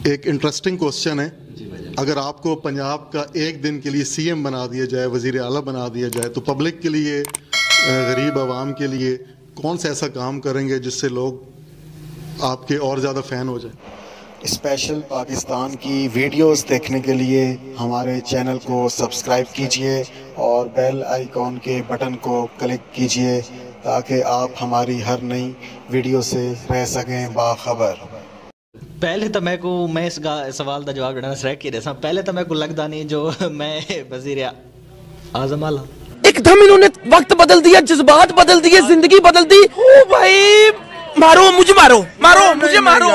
ایک interesting question ہے. اگر آپ کو پنجاب کا ایک دن کے لیے سی ایم بنا دیا جائے, وزیر اعلیٰ بنا دیا جائے, تو پبلک کے لیے, غریب عوام کے لیے کون سا ایسا کام کریں گے جس سے لوگ آپ کے اور زیادہ فین ہو جائیں؟ اسپیشل پاکستان کی ویڈیوز دیکھنے کے لیے ہمارے چینل کو سبسکرائب کیجئے اور بیل آئیکن کے بٹن کو کلک کیجئے تاکہ آپ ہماری ہر نئی ویڈیو سے رہ سکیں باخبر. پہلے تو میں اس سوال کا جواب دینا سرک ہی رہا. پہلے تو میرے کو لگتا نہیں جو میں وزیر اعظم والا ایک دم انہوں نے وقت بدل دیا, جذبات بدل دیے, زندگی بدل دی. او بھائی مارو مجھے, مارو مجھے, مارو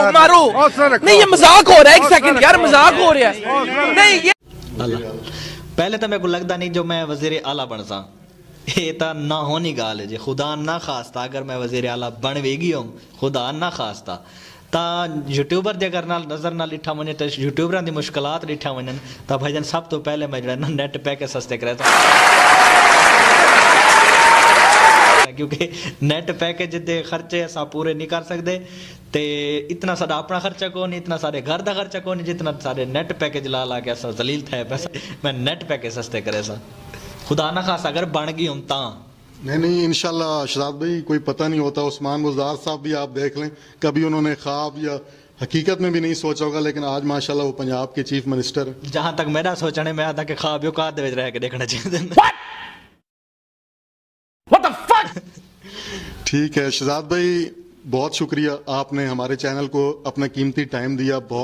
نہیں, یہ مذاق ہو رہا ہے. ایک سیکنڈ یار, مذاق ہو رہا ہے. نہیں یہ پہلے تو میرے کو لگتا نہیں جو میں وزیر اعلیٰ بن سا. یہ تو نہ ہونی گال ہے جی. خدا نہ خواستہ اگر میں وزیر اعلیٰ بن بھی گئی ہوں, خدا نہ خواستہ, تا یوٹیوبر دے اگر نظر نہ ڈٹھا ونجے تو یوٹیوبران دی مشکلات ڈٹھا ونجن تا بھائی جان سب تو پہلے میں جڑا نیٹ پیک سستے کرے تھا, کیونکہ نیٹ پیکج دے خرچے اساں پورے نہیں کر سکتے. تے اتنا سارا اپنا خرچہ کو نہیں, اتنا سارے گھر دا خرچہ کو نہیں, جتنا سارے نیٹ پیکج لا کے اساں ذلیل تھے پیسہ. میں نیٹ پیکج سستے کرے سا, خدا نہ خاص اگر بن گئی ہوں تاں. نہیں انشاءاللہ شہزاد بھائی, کوئی پتہ نہیں ہوتا. عثمان بزدار صاحب بھی آپ دیکھ لیں, کبھی انہوں نے خواب یا حقیقت میں بھی نہیں سوچا ہوگا, لیکن آج ماشاءاللہ وہ پنجاب کے چیف منسٹر ہیں. جہاں تک میرا سوچنے میں آتا کہ خواب یو کار دے وچ رہ کے دیکھنا چاہیے. ٹھیک ہے شہزاد بھائی, بہت شکریہ, آپ نے ہمارے چینل کو اپنا قیمتی ٹائم دیا. بہت